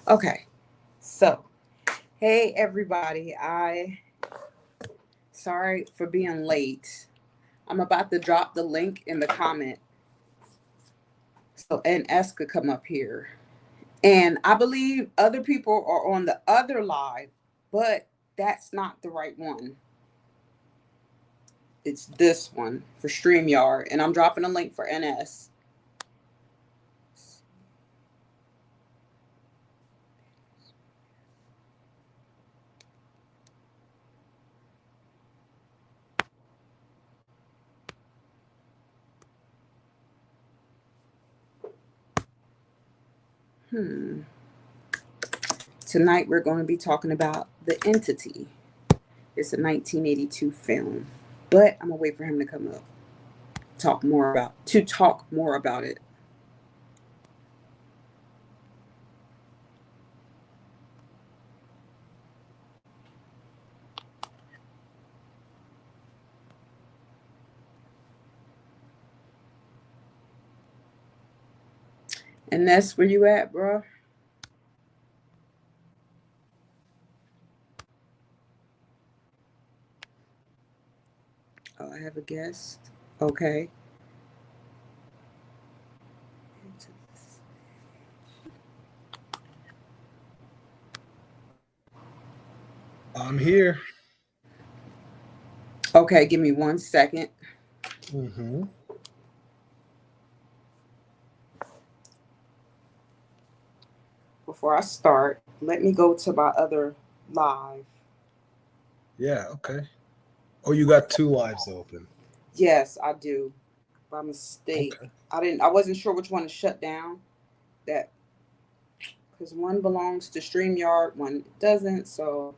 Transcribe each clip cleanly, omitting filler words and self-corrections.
Okay, so hey everybody, I sorry for being late. I'm about to drop the link in the comment so NS could come up here. And I believe other people are on the other live, but that's not the right one. It's this one for StreamYard, and I'm dropping a link for NS. Hmm. Tonight we're going to be talking about The Entity. It's a 1982 film, but I'm gonna wait for him to come up. Talk more about it. And that's where you at, bro. Oh, I have a guest. Okay. I'm here. Okay, give me 1 second. Mm-hmm. Before I start, let me go to my other live. Yeah, okay. Oh, you got two lives open. Yes, I do. By mistake. Okay. I wasn't sure which one to shut down. That because one belongs to StreamYard, one doesn't. So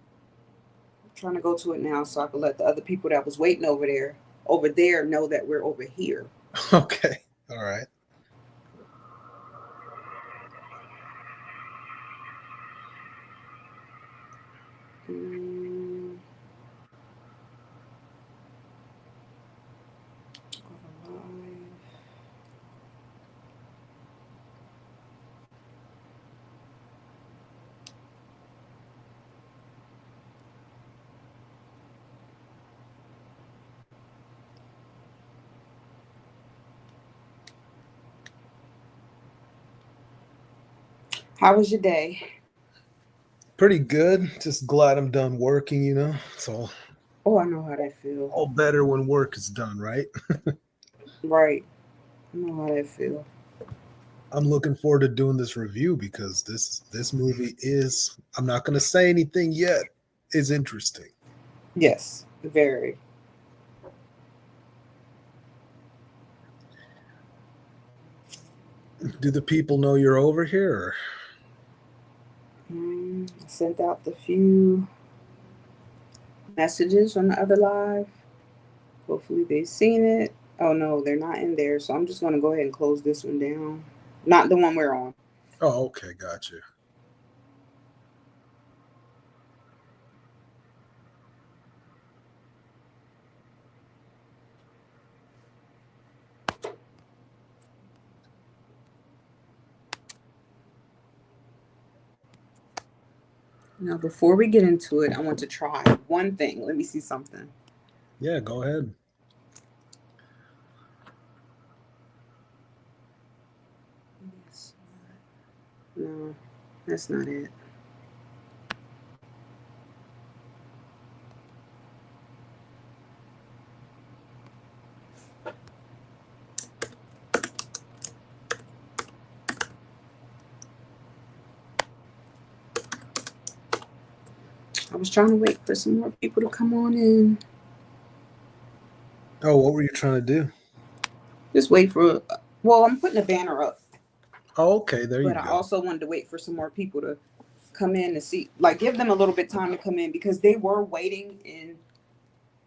I'm trying to go to it now so I can let the other people that was waiting over there know that we're over here. Okay. All right. Mm, How was your day? Pretty good. Just glad I'm done working. It's Oh, I know how that feel. all better when work is done, right? Right. I know how that feel. I'm looking forward to doing this review because this movie is, I'm not going to say anything yet, is interesting. Yes, very. Do the people know you're over here? I sent out the few messages on the other live. Hopefully they've seen it. Oh no, they're not in there. So I'm just gonna go ahead and close this one down. Not the one we're on. Oh, okay, gotcha. Now before we get into it, I want to try one thing. Let me see something. Yeah, go ahead. No, that's not it. I was trying to wait for some more people to come on in. Oh, what were you trying to do? Just wait for. Well, I'm putting a banner up, Oh, okay, there you but I go. also wanted to wait for some more people to come in to see, like, give them a little bit time to come in because they were waiting in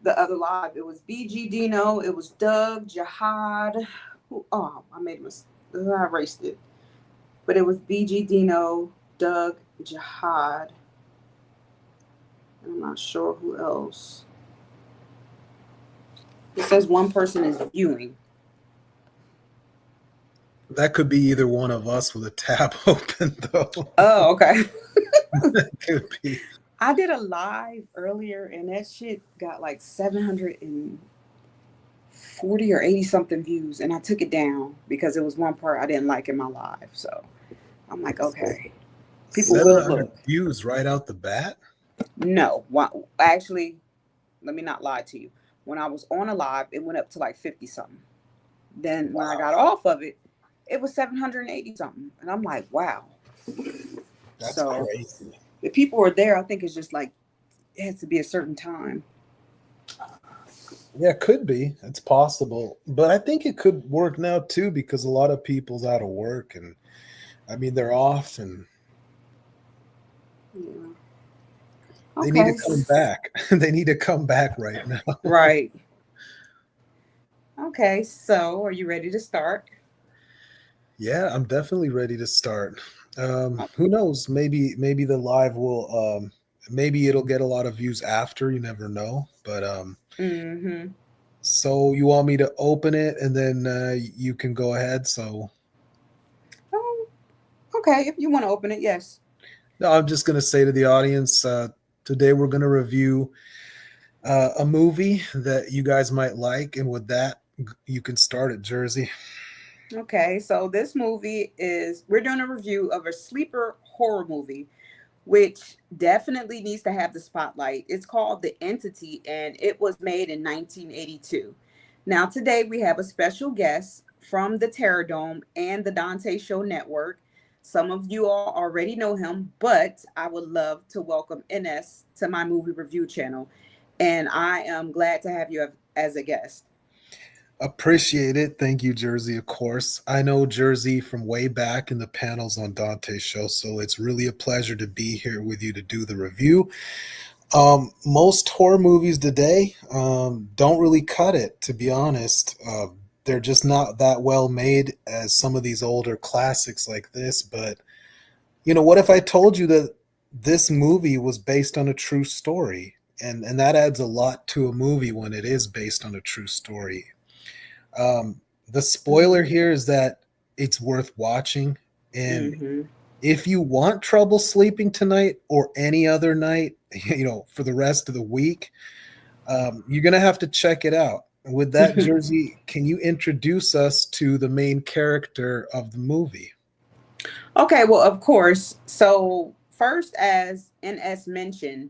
the other live. It was BG Dino, it was Doug, Jihad. Oh, I made a mistake. I erased it. But it was BG Dino, Doug, Jihad. I'm not sure who else. It says one person is viewing. That could be either one of us with a tab open, though. Oh, okay. That could be. I did a live earlier and that shit got like 740 or 80 something views. And I took it down because it was one part I didn't like in my live. So I'm like, okay, people will 700 look. views right out the bat. No, actually, let me not lie to you. When I was on a live, it went up to like 50 something. Then when I got off of it, it was 780 something. And I'm like, wow. That's So crazy. if people are there, I think it's just like it has to be a certain time. Yeah, it could be. It's possible. But I think it could work now too because a lot of people's out of work and I mean they're off and Yeah. they need Okay. to come back. They need to come back right now. Right. Okay. So are you ready to start? Yeah, I'm definitely ready to start. Who knows? Maybe the live will maybe it'll get a lot of views after, you never know. But Mm-hmm. so you want me to open it and then you can go ahead. So Oh, okay. If you want to open it, yes. no, I'm just gonna say to the audience, today we're gonna review a movie that you guys might like, and with that, you can start it, Jersey. Okay. So this movie is we're doing a review of a sleeper horror movie, which definitely needs to have the spotlight. It's called The Entity, and it was made in 1982. Now, today we have a special guest from the Terror Dome and the Dante Show Network. Some of you all already know him, but I would love to welcome Ines to my movie review channel. And I am glad to have you as a guest. Appreciate it. Thank you, Jersey, of course. I know Jersey from way back in the panels on Dante's show, so it's really a pleasure to be here with you to do the review. Most horror movies today don't really cut it, to be honest. They're just not that well made as some of these older classics like this. But, you know, what if I told you that this movie was based on a true story? And that adds a lot to a movie when it is based on a true story. The spoiler here is that it's worth watching. And Mm-hmm. if you want trouble sleeping tonight or any other night, you know, for the rest of the week, you're going to have to check it out. With that, Jersey, can you introduce us to the main character of the movie? Okay, well, of course. So, first, as NS mentioned,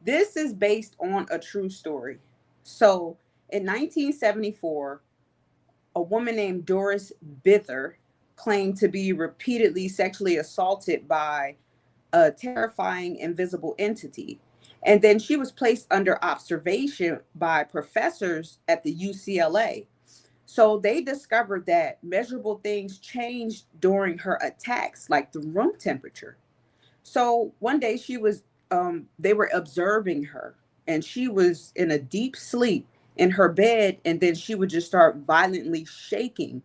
this is based on a true story. So, in 1974, a woman named Doris Bither claimed to be repeatedly sexually assaulted by a terrifying invisible entity. And then she was placed under observation by professors at the UCLA. So they discovered that measurable things changed during her attacks, like the room temperature. So one day they were observing her and she was in a deep sleep in her bed. And then she would just start violently shaking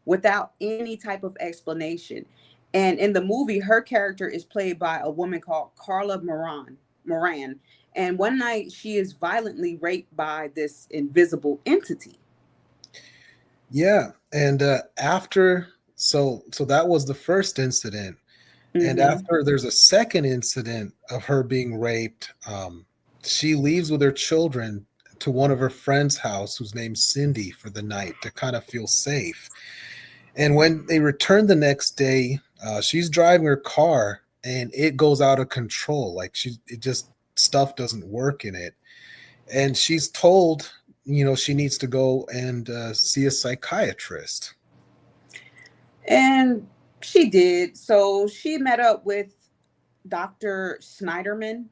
without any type of explanation. And in the movie, her character is played by a woman called Carla Moran. And one night she is violently raped by this invisible entity. Yeah, and so that was the first incident, and Mm-hmm. after there's a second incident of her being raped, she leaves with her children to one of her friend's house, whose name's Cindy, for the night to kind of feel safe. And when they return the next day, she's driving her car, and it goes out of control. Like it just stuff doesn't work in it, and she's told, you know, she needs to go and see a psychiatrist. And she did. So she met up with Dr. Snyderman,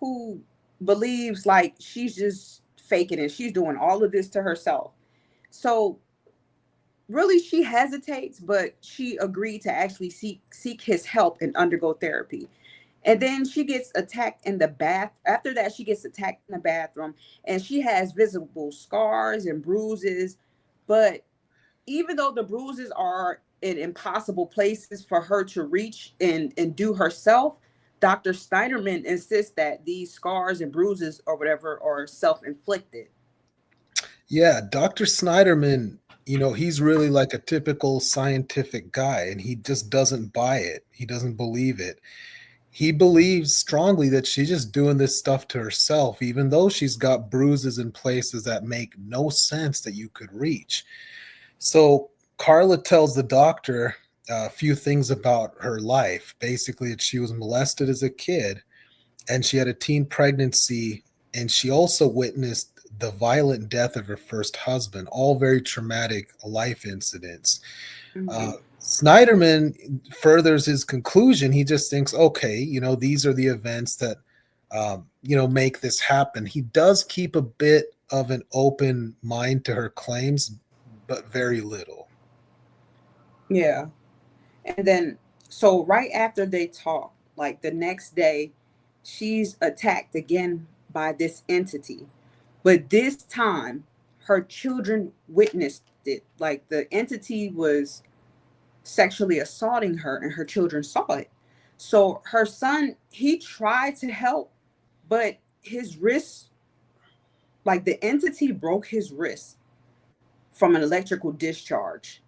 who believes like she's just faking it. She's doing all of this to herself. So really she hesitates, but she agreed to actually seek his help and undergo therapy. And then she gets attacked in the bath. After that, she gets attacked in the bathroom and she has visible scars and bruises. But even though the bruises are in impossible places for her to reach and do herself, Dr. Steinerman insists that these scars and bruises or whatever are self-inflicted. Yeah, Dr. Snyderman he's really like a typical scientific guy, and he just doesn't buy it. He doesn't believe it. He believes strongly that she's just doing this stuff to herself, even though she's got bruises in places that make no sense that you could reach. So Carla tells the doctor a few things about her life. Basically, that she was molested as a kid, and she had a teen pregnancy, and she also witnessed the violent death of her first husband, all very traumatic life incidents. Hmm. Snyderman furthers his conclusion. He just thinks, okay, these are the events that, make this happen. He does keep a bit of an open mind to her claims, but very little. Yeah. And then, so right after they talk, like the next day, she's attacked again by this entity. But this time, her children witnessed it. Like the entity was sexually assaulting her, and her children saw it. So her son, he tried to help, but his wrist, like the entity broke his wrist from an electrical discharge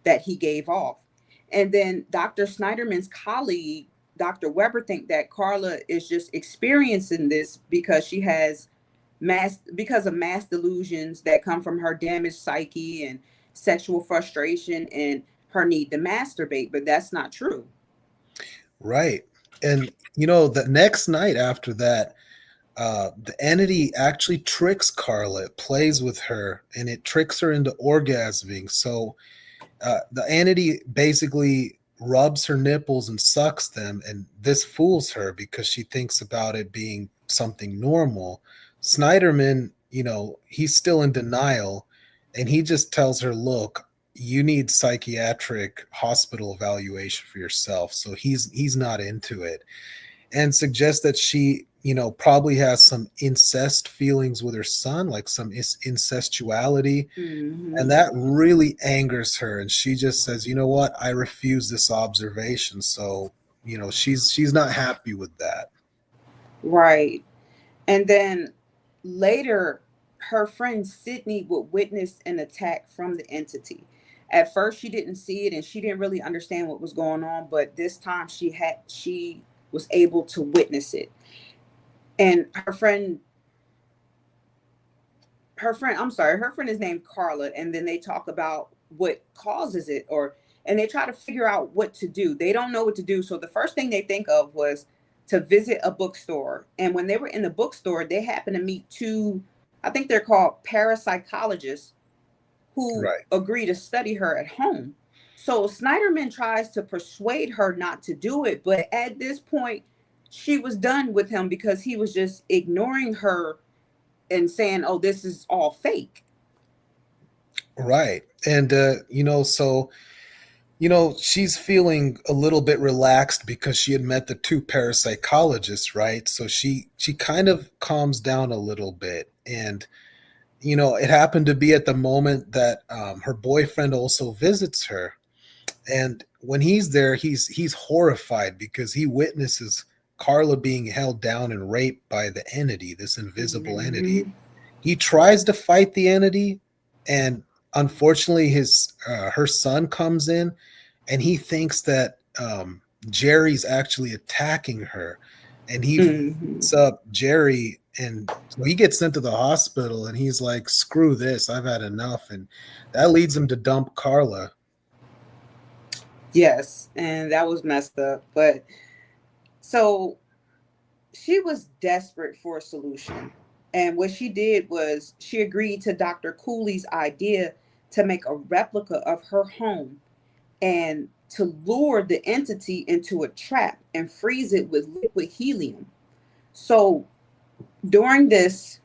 that he gave off. And then Dr. Snyderman's colleague, Dr. Weber, think that Carla is just experiencing this because she has because of mass delusions that come from her damaged psyche and sexual frustration and her need to masturbate, but that's not true. Right. And, the next night after that, the entity actually tricks Carla. It plays with her, and it tricks her into orgasming. So the entity basically rubs her nipples and sucks them, and this fools her because she thinks about it being something normal. Snyderman, he's still in denial, and he just tells her, look, you need psychiatric hospital evaluation for yourself. So he's not into it, and suggests that she, probably has some incest feelings with her son, like some incestuality. And Hmm. that really angers her. And she just says, you know what? I refuse this observation. So, she's not happy with that. Right. And then later, her friend Sydney would witness an attack from the entity. At first, she didn't see it and she didn't really understand what was going on, but this time she was able to witness it. And I'm sorry, her friend is named Carla, and then they talk about what causes it, or and they try to figure out what to do. They don't know what to do, so the first thing they think of was to visit a bookstore. And when they were in the bookstore, they happened to meet two, I think they're called parapsychologists, who Right. agree to study her at home. So Snyderman tries to persuade her not to do it, but at this point, she was done with him because he was just ignoring her and saying, "Oh, this is all fake." Right. And, so, she's feeling a little bit relaxed because she had met the two parapsychologists, right? So she kind of calms down a little bit. And, it happened to be at the moment that her boyfriend also visits her. And when he's there, he's horrified because he witnesses Carla being held down and raped by the entity, this invisible entity. Mhm. He tries to fight the entity, and unfortunately, his her son comes in, and he thinks that Jerry's actually attacking her, and he Mhm. beats up Jerry, and so he gets sent to the hospital, and he's like, "Screw this! I've had enough," and that leads him to dump Carla. Yes, and that was messed up. But so she was desperate for a solution. And what she did was she agreed to Dr. Cooley's idea to make a replica of her home and to lure the entity into a trap and freeze it with liquid helium. So during this,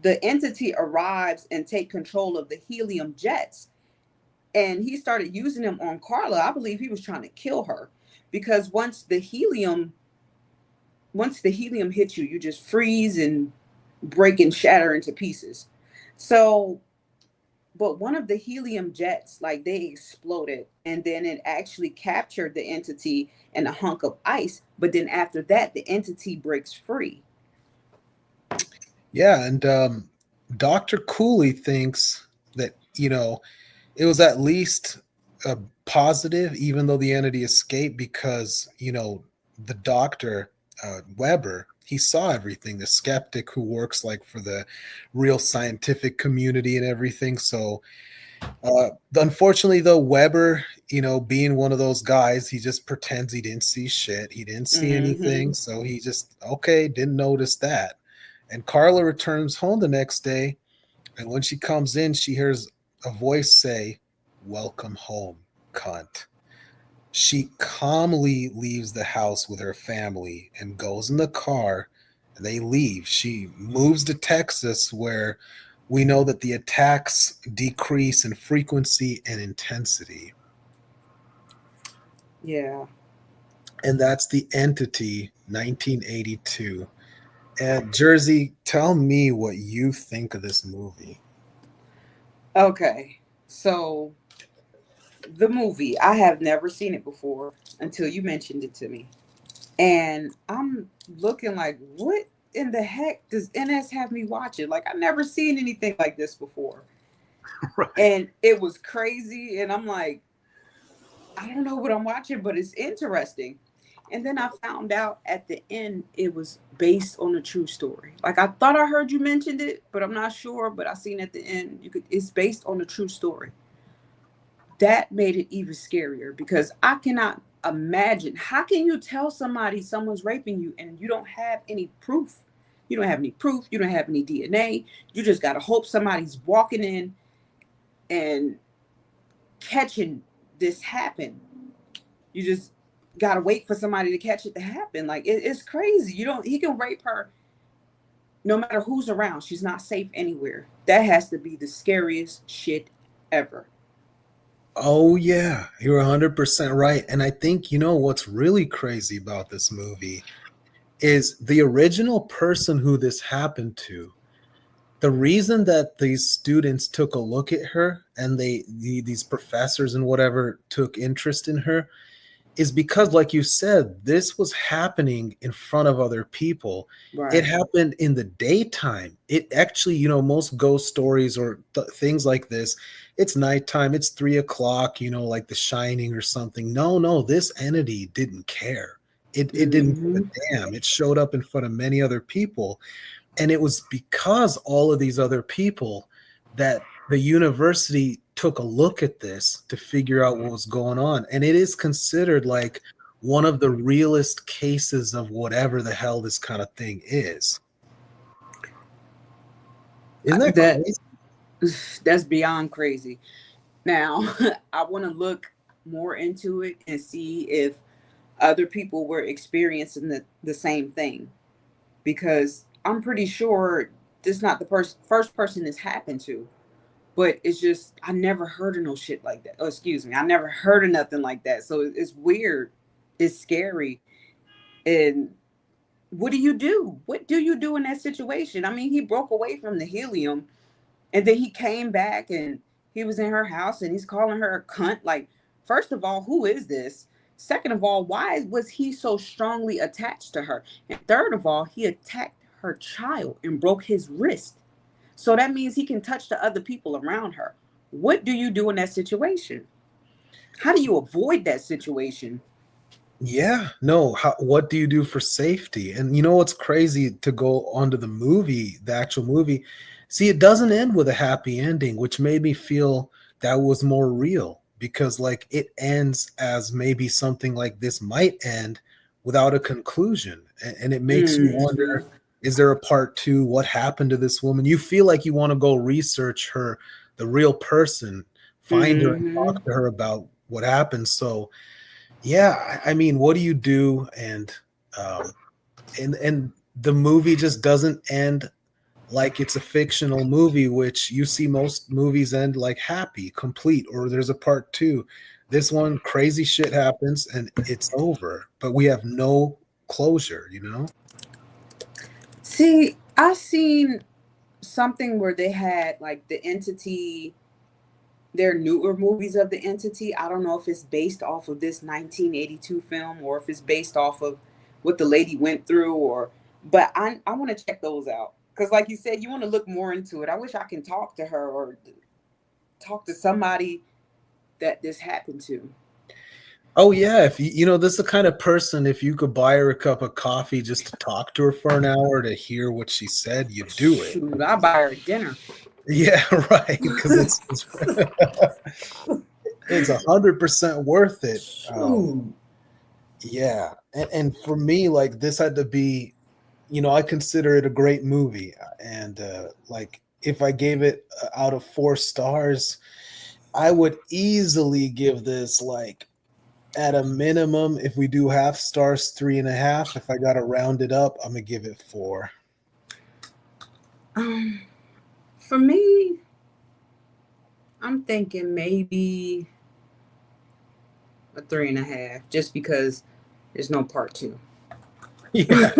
the entity arrives and take control of the helium jets, and he started using them on Carla. I believe he was trying to kill her because once the helium hits you, you just freeze and break and shatter into pieces. So, but one of the helium jets, like they exploded, and then it actually captured the entity in a hunk of ice. But then after that, the entity breaks free. Yeah, and Dr. Cooley thinks that, it was at least positive, even though the entity escaped, because the doctor Weber, he saw everything. The skeptic who works like for the real scientific community and everything. So unfortunately, though, Weber, being one of those guys, he just pretends he didn't see shit. He didn't see anything. Mm-hmm. So he just, okay, didn't notice that. And Carla returns home the next day. And when she comes in, she hears a voice say, "Welcome home, cunt." She calmly leaves the house with her family and goes in the car. And they leave. She moves to Texas, where we know that the attacks decrease in frequency and intensity. Yeah. And that's the entity 1982. And Jersey, tell me what you think of this movie. Okay. So the movie, I have never seen it before until you mentioned it to me. And I'm looking like, what in the heck does NS have me watching? Like, I've never seen anything like this before. Right. And it was crazy. And I'm like, I don't know what I'm watching, but it's interesting. And then I found out at the end it was based on a true story. Like, I thought I heard you mentioned it, but I'm not sure. But I seen at the end it's based on a true story. That made it even scarier because I cannot imagine, how can you tell somebody someone's raping you and you don't have any proof? You don't have any proof, you don't have any DNA. You just got to hope somebody's walking in and catching this happen. You just got to wait for somebody to catch it to happen. Like, it's crazy. You don't He can rape her no matter who's around. She's not safe anywhere. That has to be the scariest shit ever. Oh, yeah, you're 100% right. And I think, what's really crazy about this movie is the original person who this happened to. The reason that these students took a look at her and these professors and whatever took interest in her is because, like you said, this was happening in front of other people. It Right. happened in the daytime. It actually, most ghost stories or things like this, it's nighttime, it's 3 o'clock, like The Shining or something. No, no, this entity didn't care. It didn't give a Hmm. damn. It showed up in front of many other people. And it was because all of these other people that the university took a look at this to figure out what was going on. And it is considered like one of the realest cases of whatever the hell this kind of thing is. Isn't that That crazy? that's beyond crazy. Now, I want to look more into it and see if other people were experiencing the same thing, because I'm pretty sure this is not the first person this happened to. But it's just, I never heard of no shit like that. Oh, excuse me, I never heard of nothing like that. So it's weird, it's scary. And what do you do? What do you do in that situation? I mean, he broke away from the helium, and then he came back and he was in her house and he's calling her a cunt. Like, first of all, who is this? Second of all, why was he so strongly attached to her? And third of all, he attacked her child and broke his wrist. So that means he can touch the other people around her. What do you do in that situation? How do you avoid that situation? Yeah, no. What do you do for safety? And what's crazy, to go onto the movie, the actual movie? See, it doesn't end with a happy ending, which made me feel that was more real, because like it ends as maybe something like this might end without a conclusion. And it makes you Mm-hmm. wonder, is there a part two? What happened to this woman? You feel like you want to go research her, the real person, find her and Mm-hmm. talk to her about what happened. So yeah, I mean, what do you do? Um, and the movie just doesn't end like it's a fictional movie, which you see most movies end like happy, complete, or there's a part two. This one, crazy shit happens and it's over, but we have no closure. See, I seen something where they had like the entity, their newer movies of the entity. I don't know if it's based off of this 1982 film or if it's based off of what the lady went through, or but I want to check those out because like you said, you want to look more into it. I wish I can talk to her or talk to somebody that this happened to. Oh yeah, if this is the kind of person, if you could buy her a cup of coffee just to talk to her for an hour to hear what she said, you do it. Shoot, I buy her dinner. Yeah, right. Because it's 100% worth it. Shoot. Yeah, and for me, like this had to be, I consider it a great movie, and like if I gave it out of 4 stars, I would easily give this like at a minimum, if we do half stars, 3.5. If I got to round it up, I'm gonna give it 4. For me, I'm thinking maybe a 3.5, just because there's no part 2. Yeah.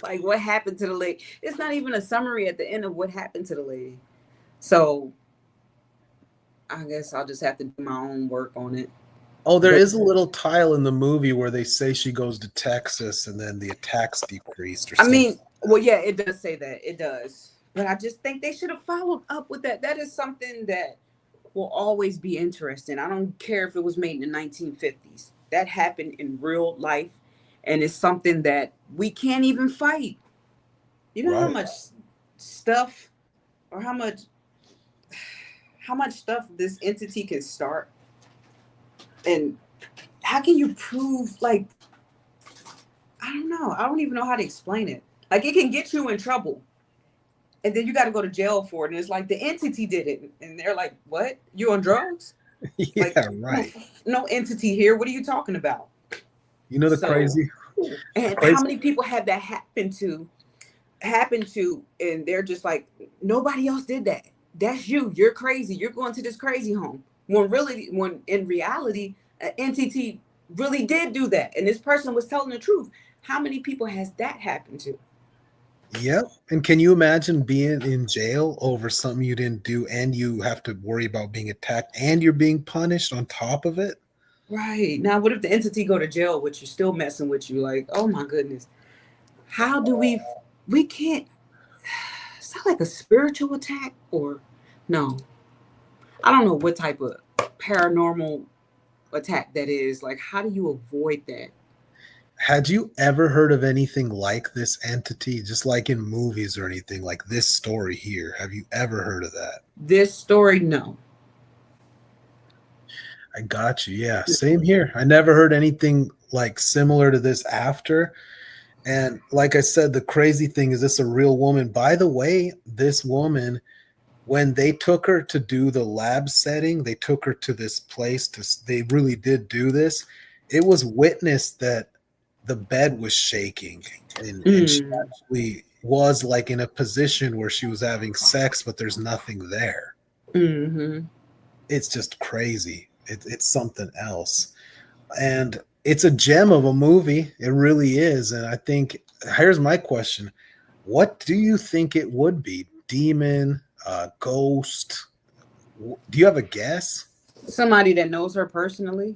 Like what happened to the lady? It's not even a summary at the end of what happened to the lady. So I guess I'll just have to do my own work on it. Oh, there is a little tile in the movie where they say she goes to Texas and then the attacks decreased or I something. mean, well, yeah, it does say that. It does. But I just think they should have followed up with that. That is something that will always be interesting. I don't care if it was made in the 1950s. That happened in real life. And it's something that we can't even fight. You know how Right. much stuff or how much stuff this entity can start? And how can you prove, like, I don't know. I don't even know how to explain it. Like, it can get you in trouble. And then you got to go to jail for it. And it's like the entity did it. And they're like, what? You on drugs? Yeah, Like, right. no entity here. What are you talking about? You know the So- crazy. And Crazy. how many people have that happen to, and they're just like, nobody else did that. That's you. You're crazy. You're going to this crazy home. When in reality, an entity really did do that. And this person was telling the truth. How many people has that happened to? Yep. And can you imagine being in jail over something you didn't do and you have to worry about being attacked and you're being punished on top of it? Right. Now, what if the entity go to jail with you, still messing with you? Like, oh my goodness. How do we can't, is that like a spiritual attack or no? I don't know what type of paranormal attack that is. Like, how do you avoid that? Had you ever heard of anything like this entity, just like in movies or anything like this story here? Have you ever heard of that? This story, no. I got you. Yeah, same here. I never heard anything like similar to this after. And like I said, the crazy thing is this a real woman. By the way, this woman, when they took her to do the lab setting, they took her to this place they really did do this. It was witnessed that the bed was shaking and she actually was like in a position where she was having sex, but there's nothing there. Mm-hmm. It's just crazy. It's something else. And it's a gem of a movie. It really is. And I think, here's my question. What do you think it would be? Demon, ghost? Do you have a guess? Somebody that knows her personally.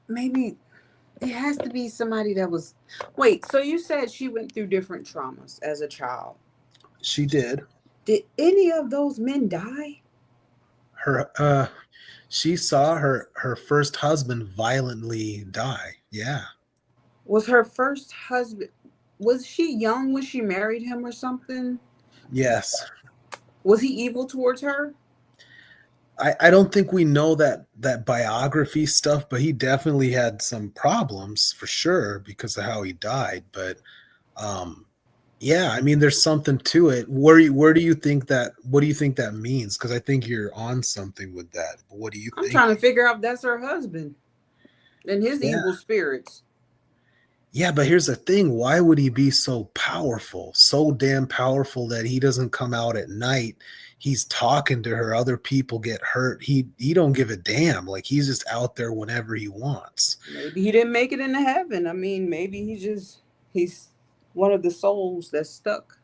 Maybe it has to be somebody that was. Wait, so you said she went through different traumas as a child. She did. Did any of those men die? She saw her first husband violently die. Yeah. Was her first husband, was she young when she married him or something? Yes. Was he evil towards her? I don't think we know that biography stuff, but he definitely had some problems for sure because of how he died. But yeah, I mean, there's something to it. Where do you think that? What do you think that means? Because I think you're on something with that. What do you think? I'm trying to figure out if that's her husband and his evil spirits. Yeah, but here's the thing. Why would he be so powerful? So damn powerful that he doesn't come out at night. He's talking to her. Other people get hurt. He don't give a damn. Like he's just out there whenever he wants. Maybe he didn't make it into heaven. I mean, maybe he's one of the souls that's stuck.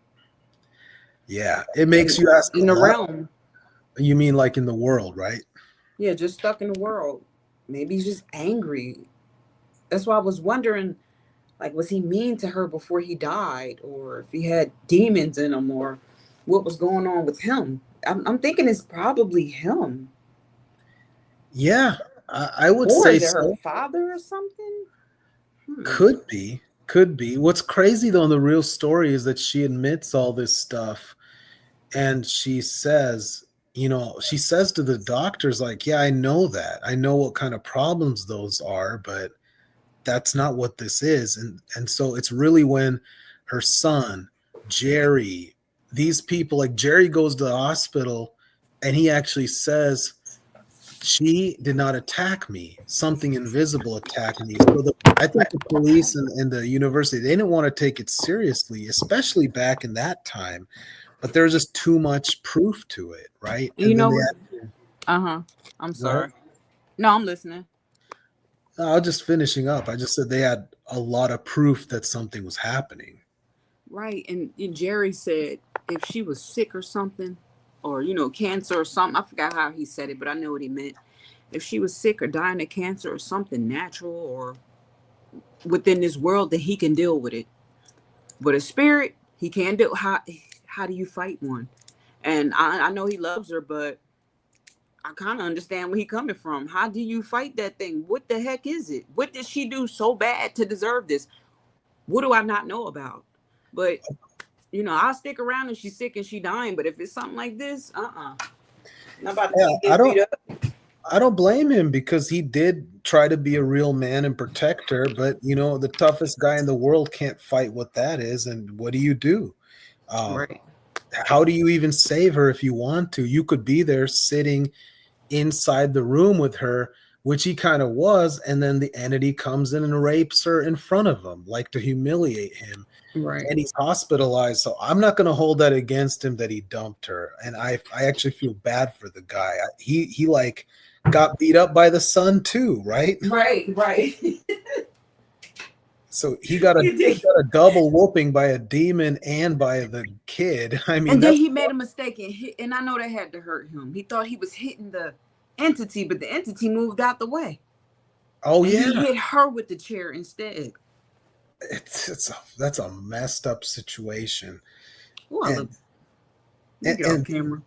Yeah, it makes you ask in the realm. You mean like in the world, right? Yeah, just stuck in the world. Maybe he's just angry. That's why I was wondering, Like, was he mean to her before he died, or if he had demons in him, or what was going on with him? I'm thinking it's probably him, Yeah, I would or say is it her so. father or something? Hmm. Could be. Could be. What's crazy though in the real story is that she admits all this stuff and she says, she says to the doctors, like, yeah, I know that. I know what kind of problems those are, but that's not what this is. And so it's really when her son, Jerry, these people, like Jerry goes to the hospital and he actually says, she did not attack me. Something invisible attacked me. So I think the police and the university, they didn't want to take it seriously, especially back in that time. But there's just too much proof to it, right? You And then know they what? had, Uh-huh. I'm go ahead. sorry. No, I'm listening. No, I was just finishing up. I just said they had a lot of proof that something was happening. Right. And Jerry said if she was sick or something, or, cancer or something, I forgot how he said it, but I know what he meant. If she was sick or dying of cancer or something natural or within this world, that he can deal with it. But a spirit, he can't do. How do you fight one? And I know he loves her, but I kind of understand where he coming from. How do you fight that thing? What the heck is it? What did she do so bad to deserve this? What do I not know about? But I'll stick around if she's sick and she dying. But if it's something like this, not about to Yeah, keep getting beat up. I don't blame him because he did try to be a real man and protect her, but the toughest guy in the world can't fight what that is, and what do you do? Um, Right. how do you even save her if you want to? You could be there sitting inside the room with her, which he kind of was, and then the entity comes in and rapes her in front of him, like to humiliate him, Right. and he's hospitalized. So I'm not going to hold that against him that he dumped her, and I actually feel bad for the guy. He like got beat up by the son too, right? Right. Right. So he got a double whooping by a demon and by the kid. I mean, And then that's he made a mistake and hit, and I know that had to hurt him. He thought he was hitting the entity, but the entity moved out the way, oh and he yeah, hit her with the chair instead. that's a messed up situation. Oh, I And look. Let me and, get off and camera.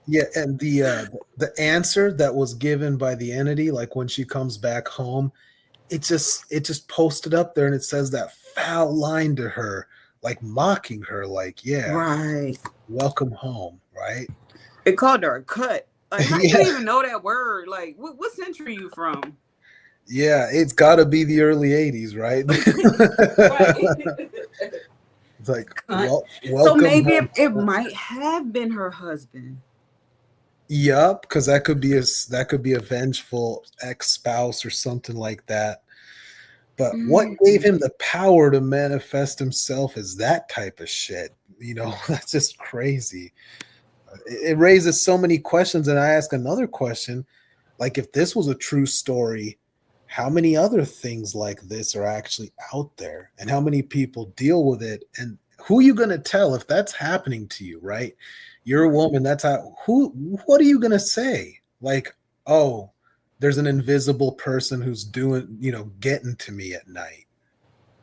yeah, and the answer that was given by the entity, like when she comes back home, it just posted up there and it says that foul line to her, like mocking her, like, yeah, Right. welcome home, right? It called her a cut. Like, how you Yeah, even know that word? Like, what century you from? yeah, it's got to be the early 80s, right? Right. It's like, Cunt. So welcome maybe home. it might have been her husband. Yup, because that could be a vengeful ex-spouse or something like that. But what gave Mm. him the power to manifest himself as that type of shit? That's just crazy. It raises so many questions, and I ask another question: like, if this was a true story, how many other things like this are actually out there, and how many people deal with it? And who are you going to tell if that's happening to you? Right? You're a Right. woman. That's how. Who? What are you going to say? Like, oh, there's an invisible person who's doing, getting to me at night.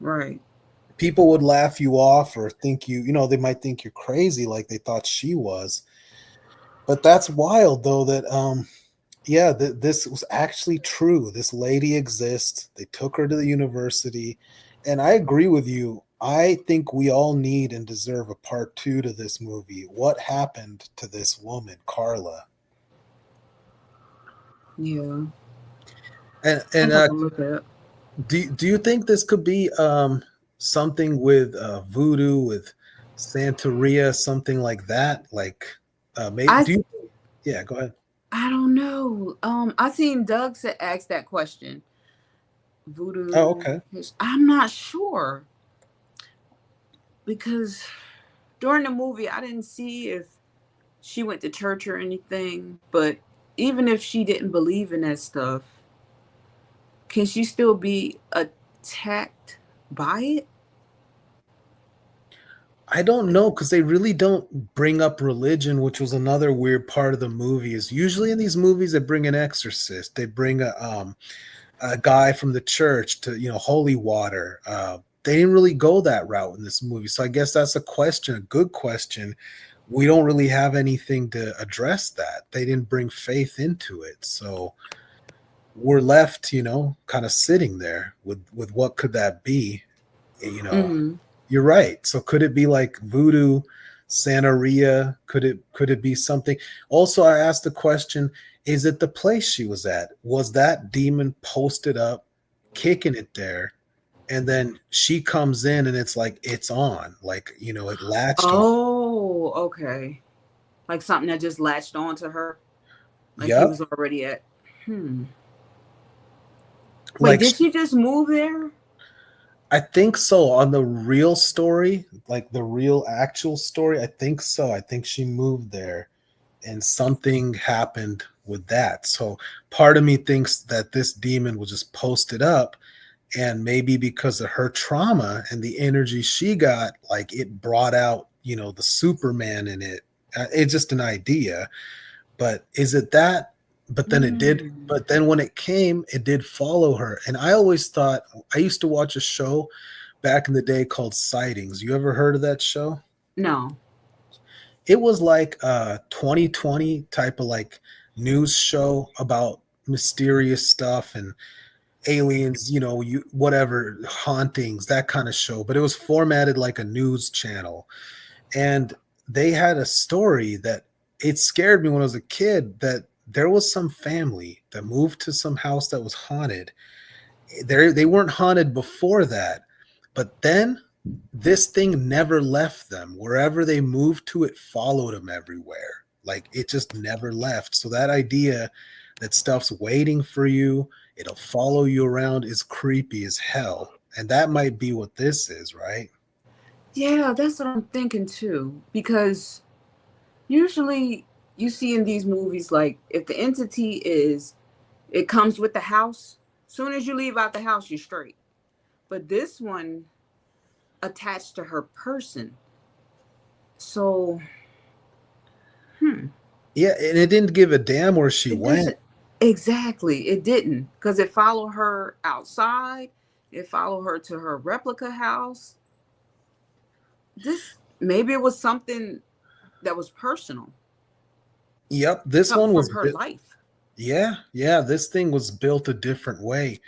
Right. People would laugh you off or think they might think you're crazy, like they thought she was. But that's wild, though. That yeah, this was actually true. This lady exists. They took her to the university, and I agree with you. I think we all need and deserve a part two to this movie. What happened to this woman, Carla? Yeah. And I'm and gonna look it up. do you think this could be something with voodoo, with Santeria, something like that? Like, maybe I do you? Yeah, go ahead. I don't know. I seen Doug ask that question. Oh, Voodoo. okay. I'm not sure because during the movie I didn't see if she went to church or anything. But even if she didn't believe in that stuff, can she still be attacked by it? I don't know because they really don't bring up religion, which was another weird part of the movie. Is usually in these movies they bring an exorcist, they bring a guy from the church to, holy water. They didn't really go that route in this movie. So I guess that's a good question. We don't really have anything to address that. They didn't bring faith into it. So we're left, kind of sitting there with what could that be? Mm-hmm. You're right. So could it be like voodoo, Santeria? Could it be something? Also, I asked the question, is it the place she was at? Was that demon posted up, kicking it there? And then she comes in and it's like it's on, like it latched on. Oh, okay. Like something that just latched on to her. Like he Yep. was already at. Wait, Like did she just move there? I think so. On the real story, like the real actual story, I think so. I think she moved there and something happened with that. So part of me thinks that this demon was just posted up, and maybe because of her trauma and the energy she got, like it brought out, the Superman in it. It's just an idea, but is it that? But then it did. Mm. But then when it came, it did follow her. And I always thought, I used to watch a show back in the day called Sightings. You ever heard of that show? No. It was like a 2020 type of like news show about mysterious stuff and aliens, whatever, hauntings, that kind of show. But it was formatted like a news channel. And they had a story that it scared me when I was a kid, that there was some family that moved to some house that was haunted. They weren't haunted before that, but then this thing never left them. Wherever they moved to, it followed them everywhere. Like it just never left. So that idea that stuff's waiting for you, it'll follow you around, is creepy as hell. And that might be what this is, right? Yeah, that's what I'm thinking too. Because usually you see in these movies, like if the entity it comes with the house, soon as you leave out the house, you're straight. But this one attached to her person. So, Yeah, and it didn't give a damn where she it went. doesn't exactly. It didn't, because it followed her outside. It followed her to her replica house. This maybe it was something that was personal, Yep, this something one from was her life. yeah, this thing was built a different way.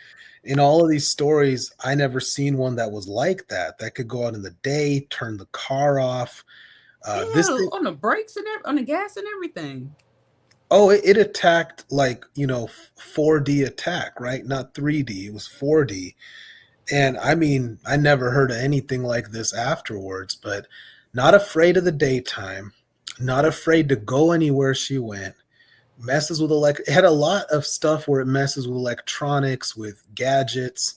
In all of these stories, I never seen one that was like that. That could go out in the day, turn the car off. This Yeah, thing, on the brakes and on the gas and everything. oh, it attacked like 4D attack, right? Not 3D. It was 4D. And I mean, I never heard of anything like this afterwards. But not afraid of the daytime, not afraid to go anywhere she went. Messes with it had a lot of stuff where it messes with electronics, with gadgets.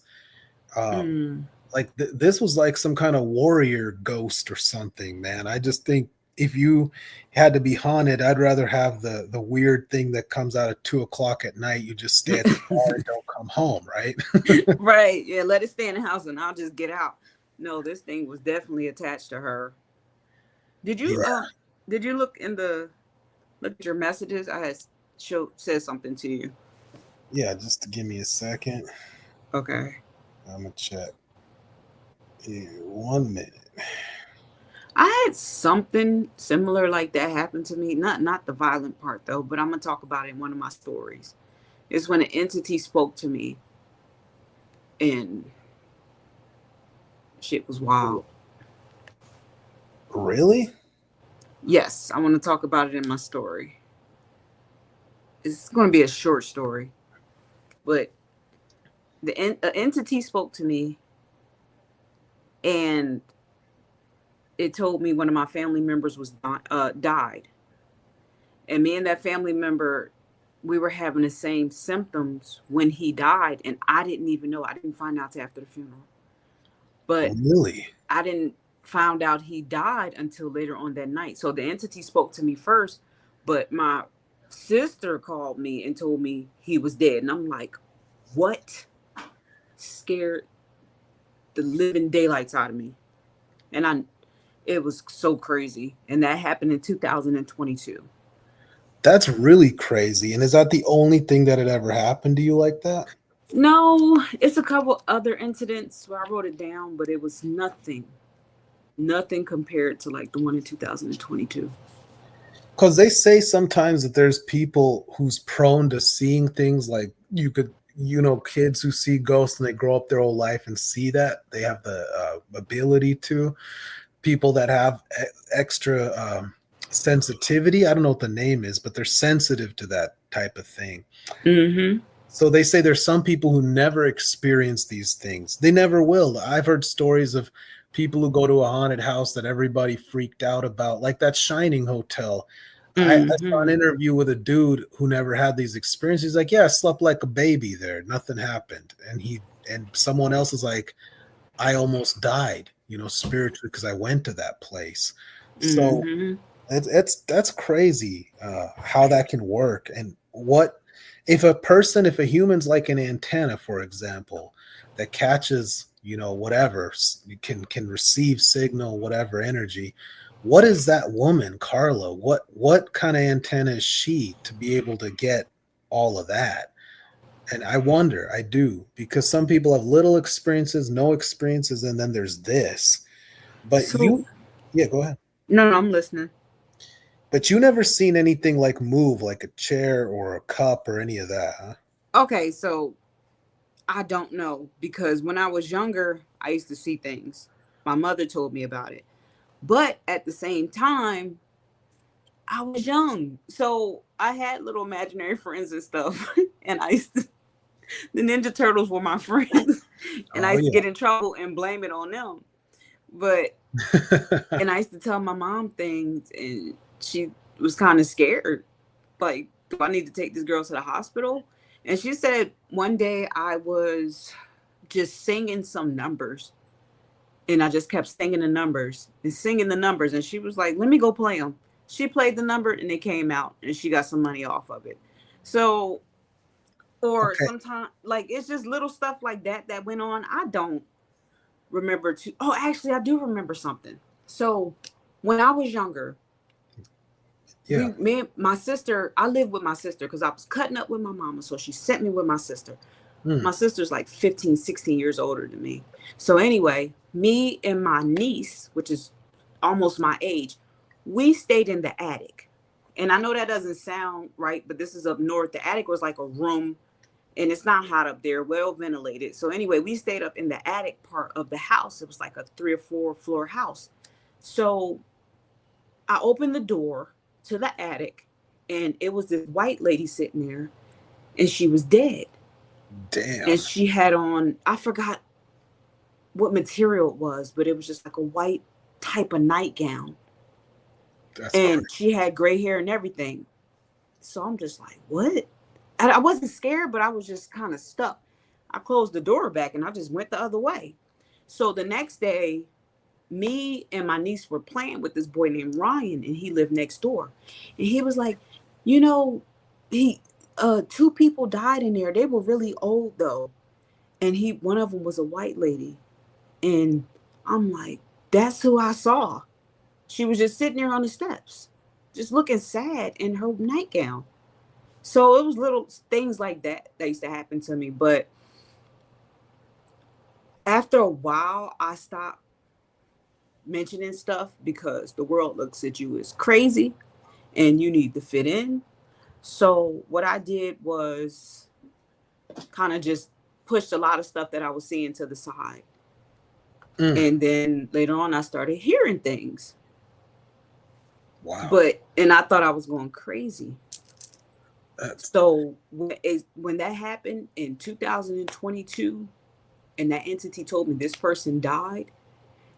Um, Mm. like this was like some kind of warrior ghost or something, man. I just think if you had to be haunted, I'd rather have the weird thing that comes out at 2 o'clock at night. You just stay at the bar and don't come home, right? Right. Yeah, let it stay in the house and I'll just get out. No, this thing was definitely attached to her. Did you Yeah, did you look at your messages? I had said something to you. yeah. Just give me a second. Okay. I'm gonna check. Yeah, 1 minute. I had something similar like that happen to me. Not the violent part though, but I'm gonna talk about it in one of my stories. It's when an entity spoke to me and shit was wild. Really? Yes, I want to talk about it in my story. It's going to be a short story, but entity spoke to me and it told me one of my family members was died, and me and that family member, we were having the same symptoms when he died, and I didn't even know. I didn't find out till after the funeral, but Really? I didn't found out he died until later on that night. So the entity spoke to me first, but my sister called me and told me he was dead, and I'm like, what? Scared the living daylights out of me, and it was so crazy, and that happened in 2022. That's really crazy. And is that the only thing that had ever happened to you like that? No, it's a couple other incidents where I wrote it down, but it was nothing compared to like the one in 2022. Because they say sometimes that there's people who's prone to seeing things like you could, kids who see ghosts and they grow up their whole life and see that they have the ability to. People that have extra sensitivity. I don't know what the name is, but they're sensitive to that type of thing. Mm-hmm. So they say there's some people who never experience these things. They never will. I've heard stories of people who go to a haunted house that everybody freaked out about, like that Shining Hotel. I saw an Mm-hmm. interview with a dude who never had these experiences. He's like, "Yeah, I slept like a baby there. Nothing happened." And someone else is like, "I almost died, spiritually because I went to that place." So Mm-hmm. that's crazy how that can work. And what if a human's like an antenna, for example, that catches whatever can receive signal, whatever energy. What is that woman, Carla? What kind of antenna is she to be able to get all of that? And I wonder, I do, because some people have little experiences, no experiences, and then there's this. But So yeah, go ahead. no, I'm listening. But you never seen anything like move, like a chair or a cup or any of that, huh? Okay, so I don't know because when I was younger, I used to see things. My mother told me about it. But at the same time, I was young. So I had little imaginary friends and stuff. And I used to, the Ninja Turtles were my friends. And I Oh used to yeah. get in trouble and blame it on them. But, and I used to tell my mom things and she was kind of scared. Like, do I need to take this girl to the hospital? And she said one day I was just singing some numbers and I just kept singing the numbers and singing the numbers. And she was like, let me go play them. She played the number and it came out and she got some money off of it. So, or Okay. sometimes, like, it's just little stuff like that that went on. I don't remember to, oh, actually, I do remember something. So, when I was younger, Yeah. me and my sister, I lived with my sister because I was cutting up with my mama. So she sent me with my sister. Mm. My sister's like 15, 16 years older than me. So anyway, me and my niece, which is almost my age, we stayed in the attic. And I know that doesn't sound right, but this is up north. The attic was like a room and it's not hot up there, well ventilated. So anyway, we stayed up in the attic part of the house. It was like a 3 or 4 floor house. So I opened the door to the attic and it was this white lady sitting there and she was dead. And Damn. she had on, I forgot what material it was, but it was just like a white type of nightgown. That's And crazy. she had gray hair and everything. So I'm just like, what? And I wasn't scared, but I was just kind of stuck. I closed the door back and I just went the other way. So the next day, me and my niece were playing with this boy named Ryan, and he lived next door. And he was like, you know, he 2 people died in there. They were really old though. And one of them was a white lady. And I'm like, that's who I saw. She was just sitting there on the steps, just looking sad in her nightgown. So it was little things like that that used to happen to me. But after a while, I stopped mentioning stuff because the world looks at you as crazy and you need to fit in. So what I did was kind of just pushed a lot of stuff that I was seeing to the side. Mm. And then later on, I started hearing things. Wow. And I thought I was going crazy. That's So when that happened in 2022, and that entity told me this person died,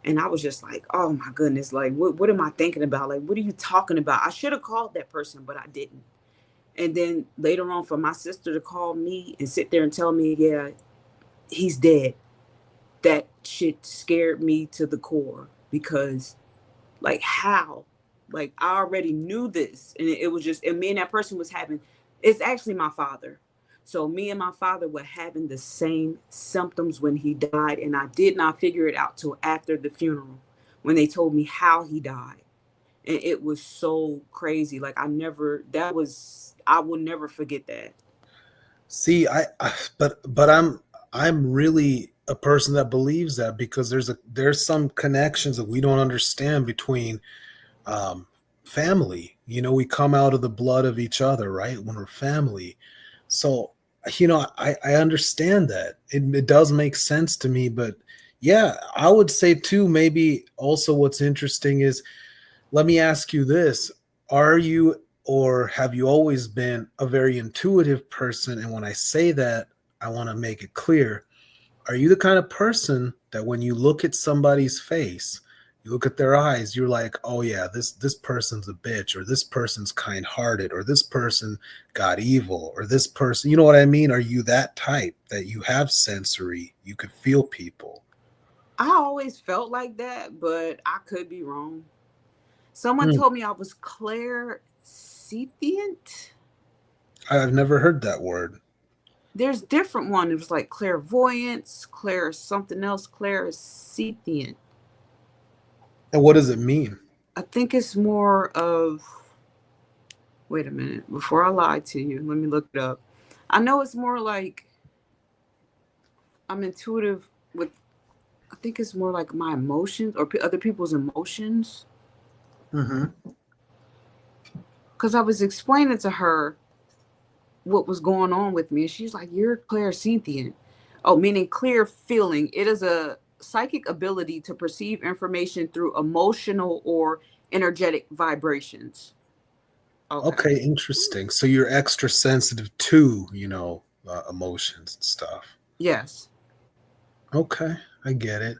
and I was just like, oh my goodness, like what am I thinking about? Like, what are you talking about? I should have called that person, but I didn't. And then later on, for my sister to call me and sit there and tell me, yeah, he's dead, that shit scared me to the core because, like, how? Like, I already knew this. And it was just, and me and that person was having, it's actually my father. So me and my father were having the same symptoms when he died. And I did not figure it out till after the funeral when they told me how he died. And it was so crazy. Like, I will never forget that. See, but I'm really a person that believes that because there's some connections that we don't understand between um, family. You know, we come out of the blood of each other, right? When we're family. So, I understand that. It does make sense to me, but yeah, I would say too, maybe also what's interesting is, let me ask you this. Are you or have you always been a very intuitive person? And when I say that, I want to make it clear. Are you the kind of person that when you look at somebody's face, you look at their eyes, you're like, oh yeah, this person's a bitch, or this person's kind-hearted, or this person got evil, or this person, you know what I mean? Are you that type that you have sensory, you could feel people? I always felt like that, but I could be wrong. Someone Hmm. told me I was clairsentient. I've never heard that word. There's different one. It was like clairvoyance, clair something else, clairsentient. And what does it mean? I think it's more of, wait a minute, before I lie to you, let me look it up. I know it's more like I'm intuitive with, I think it's more like my emotions or other people's emotions. Hmm. Because I was explaining to her what was going on with me. And she's like, you're clairsentient. Oh, meaning clear feeling. It is a psychic ability to perceive information through emotional or energetic vibrations. Okay. Okay, interesting. So you're extra sensitive to, emotions and stuff. Yes. Okay, I get it.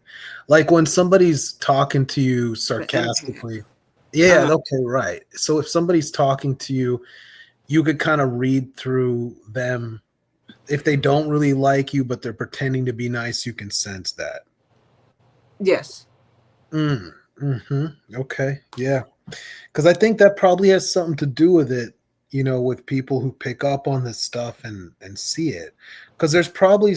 Like when somebody's talking to you The empath. sarcastically. Yeah, Uh-huh. okay, right. So if somebody's talking to you, you could kind of read through them. If they don't really like you, but they're pretending to be nice, you can sense that. Yes. Mm, hmm. Okay, yeah. Because I think that probably has something to do with it, with people who pick up on this stuff and see it. Because there's probably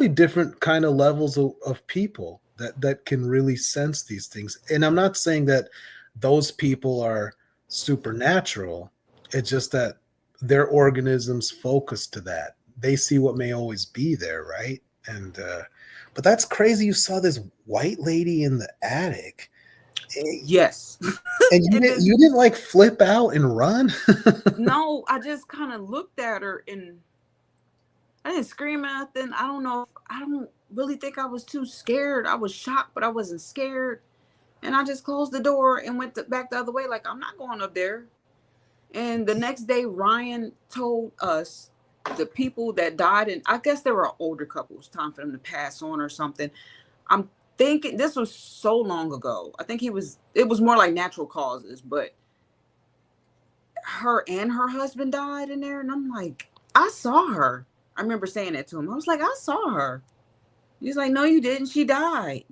different kind of levels of people that can really sense these things. And I'm not saying that those people are supernatural. It's just that their organisms focus to that. They see what may always be there, right? And but that's crazy. You saw this white lady in the attic. Eh, Yes. and you And didn't then, you didn't like flip out and run? no, I just kind of looked at her and I didn't scream or nothing. I don't know. I don't really think I was too scared. I was shocked, but I wasn't scared. And I just closed the door and went back the other way. Like, I'm not going up there. And the next day, Ryan told us the people that died, and I guess they were older couples, time for them to pass on or something. I'm thinking this was so long ago. I think it was more like natural causes, but her and her husband died in there. And I'm like, I saw her. I remember saying that to him. I was like, I saw her. He's like, no, you didn't. She died.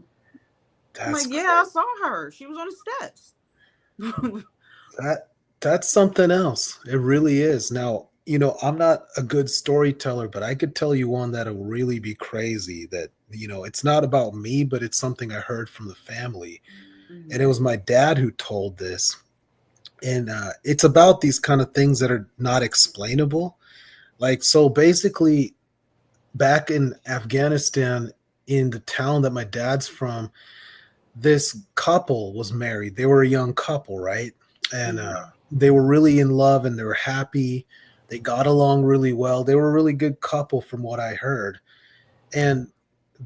I'm That's like, yeah, I crazy. saw her. She was on the steps. That's something else. It really is. Now, I'm not a good storyteller, but I could tell you one that'll really be crazy that, it's not about me, but it's something I heard from the family. And it Mhm. was my dad who told this. And it's about these kind of things that are not explainable. Like, so basically, back in Afghanistan, in the town that my dad's from, this couple was married. They were a young couple, right? And Mhm. they were really in love and they were happy. They got along really well. They were a really good couple, from what I heard. And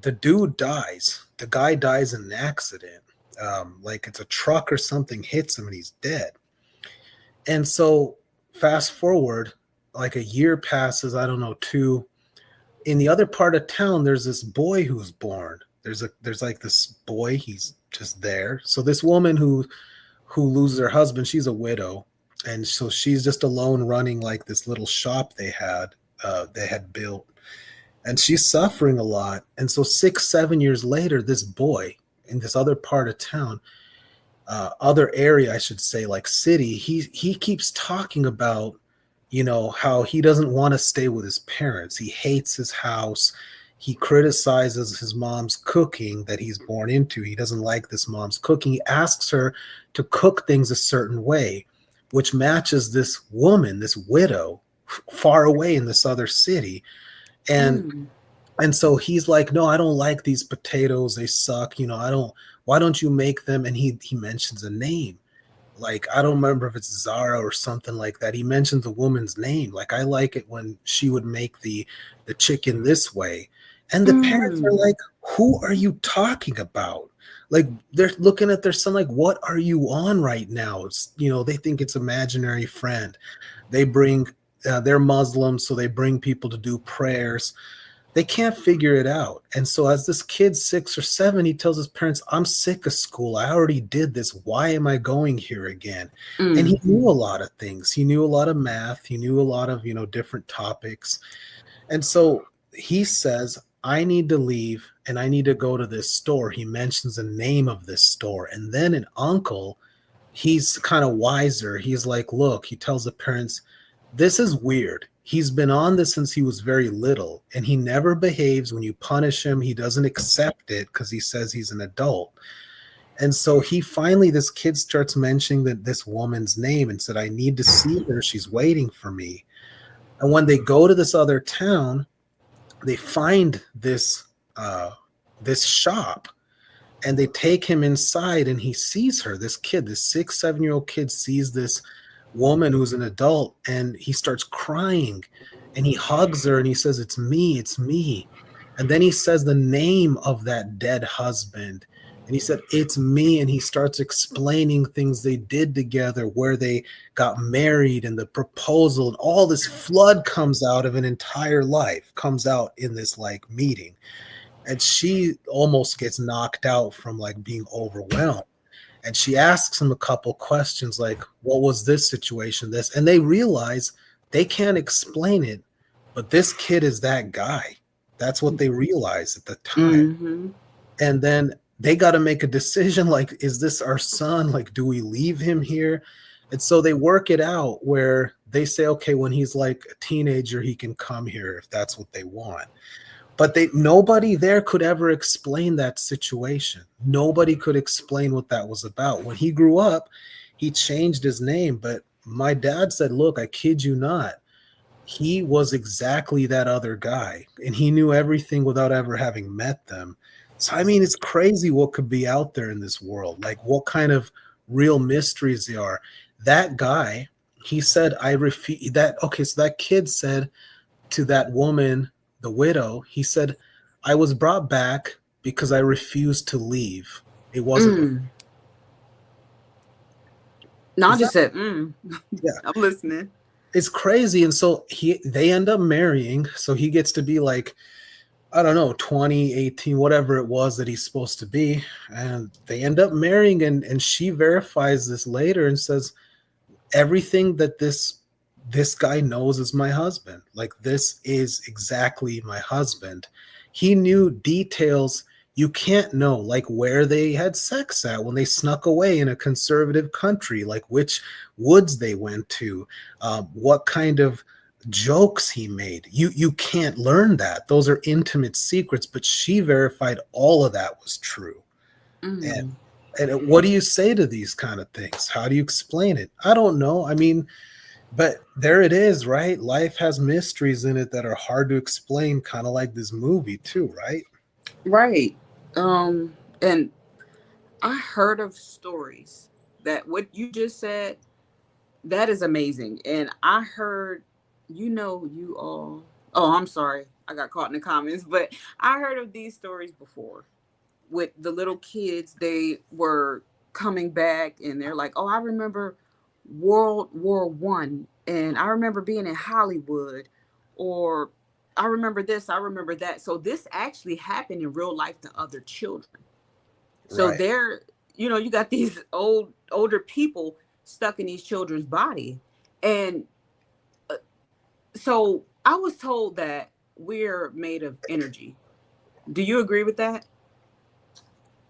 the dude dies. The guy dies in an accident. Like it's a truck or something hits him and he's dead. And so, fast forward, like a year passes, I don't know, two. In the other part of town, there's this boy who's born. There's like this boy, he's just there. So this woman who loses her husband, she's a widow, and so she's just alone running like this little shop they had built, and she's suffering a lot. And so 6 7 years later, this boy in this other part of town, other area, I should say, like city, he keeps talking about, how he doesn't want to stay with his parents. He hates his house. He criticizes his mom's cooking that he's born into. He doesn't like this mom's cooking. He asks her to cook things a certain way, which matches this woman, this widow, far away in this other city. And Mm. and so he's like, no, I don't like these potatoes, they suck, I don't, why don't you make them? And he mentions a name, like I don't remember if it's Zara or something like that. He mentioned the woman's name. Like I like it when she would make the chicken this way. And the parents are Mm. like, "Who are you talking about?" Like they're looking at their son like, "What are you on right now?" It's, they think it's imaginary friend. They bring they're Muslims, so they bring people to do prayers. They can't figure it out. And so as this kid's 6 or 7, he tells his parents, I'm sick of school. I already did this. Why am I going here again? And he Mm. knew a lot of things. He knew a lot of math. He knew a lot of, different topics. And so he says, I need to leave and I need to go to this store. He mentions the name of this store. And then an uncle, he's kind of wiser. He's like, look, he tells the parents, this is weird. He's been on this since he was very little, and he never behaves. When you punish him, he doesn't accept it because he says he's an adult. And so this kid starts mentioning this woman's name and said, I need to see her. She's waiting for me. And when they go to this other town, they find this shop, and they take him inside, and he sees her. This kid, this 6, 7-year-old kid, sees this woman who's an adult, and he starts crying, and he hugs her, and he says, it's me, it's me. And then he says the name of that dead husband, and he said, it's me. And he starts explaining things they did together, where they got married, and the proposal, and all this flood comes out of an entire life, comes out in this like meeting. And she almost gets knocked out from like being overwhelmed. And she asks him a couple questions like, what was this situation, this? And they realize they can't explain it, but this kid is that guy. That's what they realize at the time. Mm-hmm. And then they got to make a decision like, is this our son? Like, do we leave him here? And so they work it out where they say, okay, when he's like a teenager, he can come here if that's what they want. But nobody there could ever explain that situation. Nobody could explain what that was about. When he grew up, he changed his name. But my dad said, look, I kid you not, he was exactly that other guy. And he knew everything without ever having met them. So, I mean, it's crazy what could be out there in this world. Like what kind of real mysteries they are. That guy, he said, I refuse that. Okay, so that kid said to that woman, the widow, he said, I was brought back because I refused to leave. It wasn't. Mm. No, I Is just that, said, mm. yeah, I'm listening. it's crazy. And so they end up marrying. So he gets to be like, I don't know, 20, 18, whatever it was that he's supposed to be. And they end up marrying. And she verifies this later and says, everything that this guy knows is my husband. Like this is exactly my husband. He knew details you can't know, like where they had sex at when they snuck away in a conservative country, like which woods they went to, what kind of jokes he made. You can't learn that. Those are intimate secrets. But she verified all of that was true. And Mm. and what do you say to these kind of things? How do you explain it? I don't know. I mean, but there it is, right? Life has mysteries in it that are hard to explain, kind of like this movie too, right? Right. And I heard of stories that what you just said, that is amazing. And I heard, you all, oh, I'm sorry. I got caught in the comments, but I heard of these stories before with the little kids. They were coming back and they're like, oh, I remember World War I, and I remember being in Hollywood, or I remember this, I remember that. So this actually happened in real life to other children. So Right. they're, you got these older people stuck in these children's body. And so I was told that we're made of energy. Do you agree with that?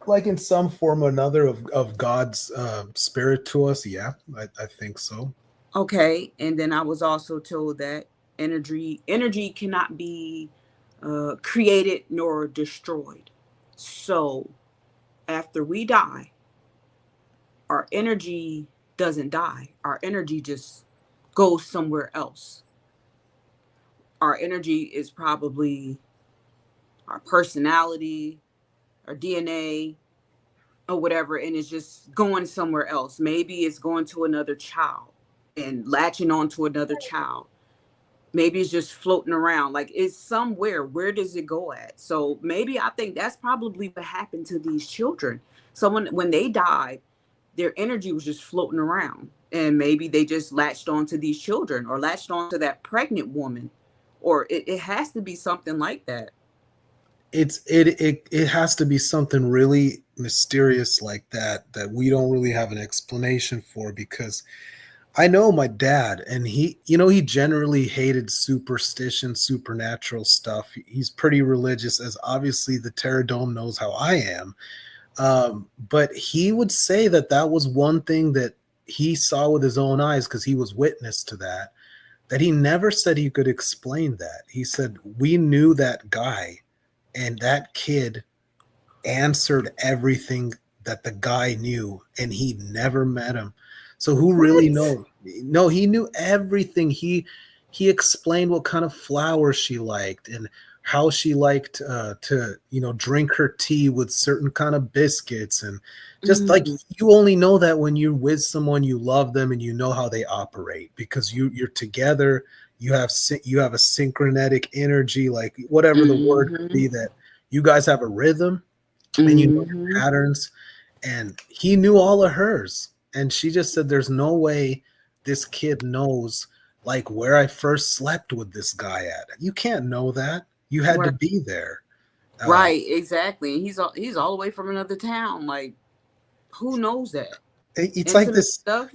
Like in some form or another of God's spirit to us. Yeah, I think so. Okay. And then I was also told that energy cannot be created nor destroyed. So after we die, our energy doesn't die. Our energy just goes somewhere else. our energy is probably our personality, our DNA, or whatever, and it's just going somewhere else. Maybe it's going to another child and latching on to another child. Maybe it's just floating around. Like it's somewhere. Where does it go at? So maybe I think that's probably what happened to these children. So when they died, their energy was just floating around. And maybe they just latched on to these children or latched on to that pregnant woman. Or it has to be something like that. It has to be something really mysterious like that we don't really have an explanation for, because I know my dad, and he generally hated superstition, supernatural stuff. He's pretty religious, as obviously the Terror Dome knows how I am. But he would say that that was one thing that he saw with his own eyes, because he was witness to that, that he never said he could explain that. He said, we knew that guy, and that kid answered everything that the guy knew, and he never met him. So who really What? knows? No, he knew everything. He explained what kind of flowers she liked and how she liked to drink her tea with certain kind of biscuits, and just like, Mm, you only know that when you're with someone, you love them and you know how they operate, because you're together. You have a synchronetic energy, like whatever the word could mm-hmm, be, that you guys have a rhythm and you know your mm-hmm. patterns. And he knew all of hers, and she just said, there's no way this kid knows like where I first slept with this guy at. You can't know that. You had to Right, be there. uh, right, exactly. And he's all the way from another town. Like, who knows that it's like intimate this. stuff?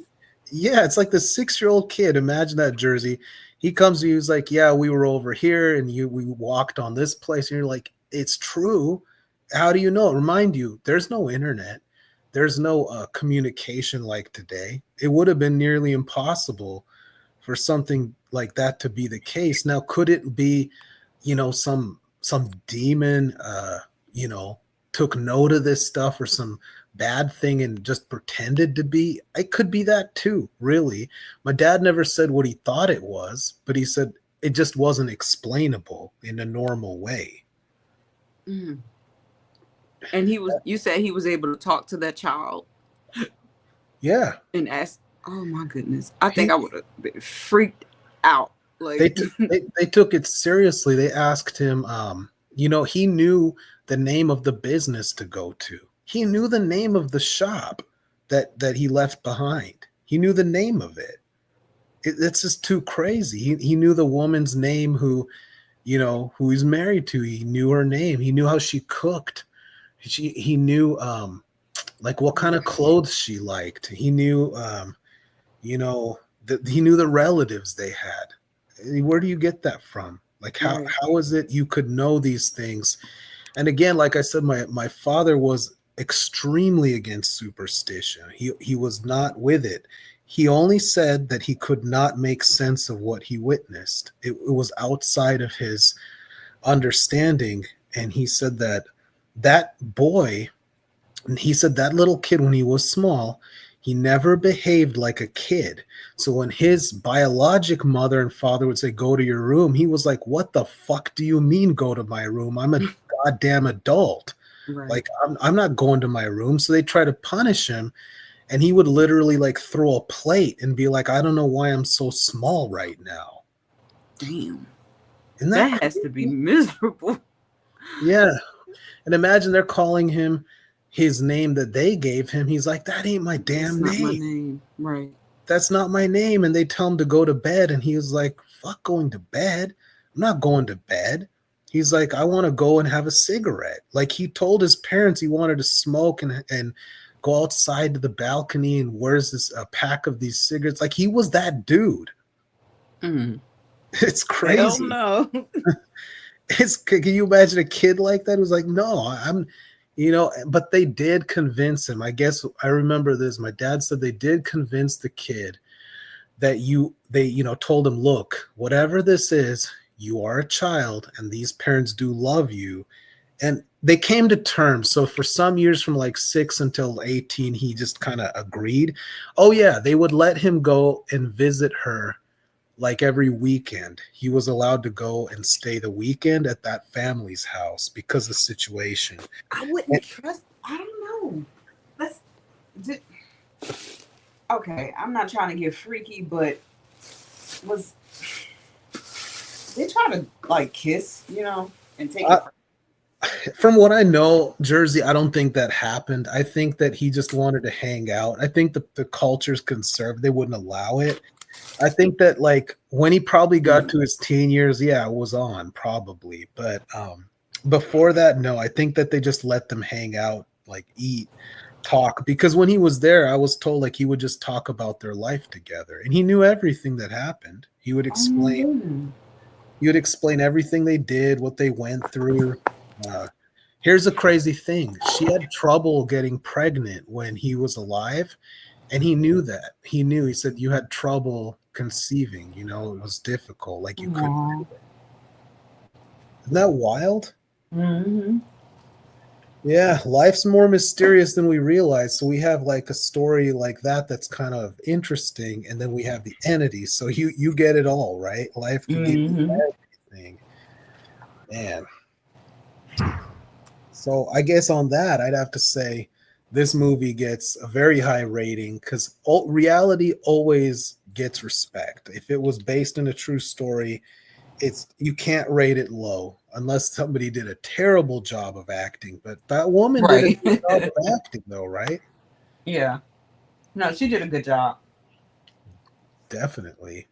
Yeah, it's like the 6-year-old kid. Imagine that, Jersey. He comes to you, he's like, yeah, we were over here and we walked on this place. And you're like, it's true. How do you know? Remind you, there's no internet. There's no communication like today. It would have been nearly impossible for something like that to be the case. Now, could it be, some demon, you know, took note of this stuff, or some bad thing and just pretended to be? It could be that too, really. My dad never said what he thought it was, but he said it just wasn't explainable in a normal way. Mm. And you said he was able to talk to that child Yeah. and ask. Oh my goodness, I think He I would have been freaked out. they, Like, t- they took it seriously. They asked him, he knew the name of the business to go to. He knew the name of the shop that he left behind. He knew the name of it. It's just too crazy. He knew the woman's name who he's married to. He knew her name. He knew how she cooked. He knew like what kind of clothes she liked. He knew he knew the relatives they had. Where do you get that from? Like, right. how is it you could know these things? And again, like I said, my father was extremely against superstition. He was not with it. He only said that he could not make sense of what he witnessed. It was outside of his understanding. And he said that boy, he said that little kid, when he was small, he never behaved like a kid. So when his biologic mother and father would say, go to your room, he was like, what the fuck do you mean go to my room? I'm a goddamn adult. Right. Like, I'm not going to my room. So they try to punish him. And he would literally like throw a plate and be like, I don't know why I'm so small right now. Damn. Isn't that That has to be crazy? miserable. Yeah. And imagine they're calling him his name that they gave him. He's like, that ain't my That's damn not my name. name. Right. That's not my name. And they tell him to go to bed. And he was like, fuck going to bed. I'm not going to bed. He's like, I want to go and have a cigarette. Like, he told his parents he wanted to smoke and go outside to the balcony, and where's this a pack of these cigarettes? Like, he was that dude. Mm. It's Hell crazy. no. Can you imagine a kid like that who's like, no, but they did convince him. I guess I remember this. My dad said they did convince the kid that they told him, look, whatever this is, you are a child and these parents do love you. And they came to terms. So for some years, from like 6 until 18, he just kind of agreed. Oh yeah, they would let him go and visit her like every weekend. He was allowed to go and stay the weekend at that family's house because of the situation. I wouldn't trust. I don't know. Let's. di- Okay, I'm not trying to get freaky, but was they trying to like kiss, and take it? From what I know, Jersey, I don't think that happened. I think that he just wanted to hang out. I think the culture's conservative. They wouldn't allow it. I think that like when he probably got to his teen years, yeah, it was on probably. But before that, no, I think that they just let them hang out, like eat, talk. Because when he was there, I was told like he would just talk about their life together. And he knew everything that happened. Mm. He would explain everything they did, what they went through. Uh, Here's a crazy thing. She had trouble getting pregnant when he was alive, and he knew that. He said, you had trouble conceiving, it was difficult, like you couldn't. Aw. Isn't that wild? Mm-hmm. Yeah, life's more mysterious than we realize. So we have like a story like that that's kind of interesting, and then we have the entity. So you get it all, right? Life can give you Mm-hmm. everything. Man. So I guess on that, I'd have to say this movie gets a very high rating because reality always gets respect. If it was based in a true story, it's you can't rate it low unless somebody did a terrible job of acting. But that woman did a Right. good job of acting, though, right? Yeah. No, she did a good job. Definitely.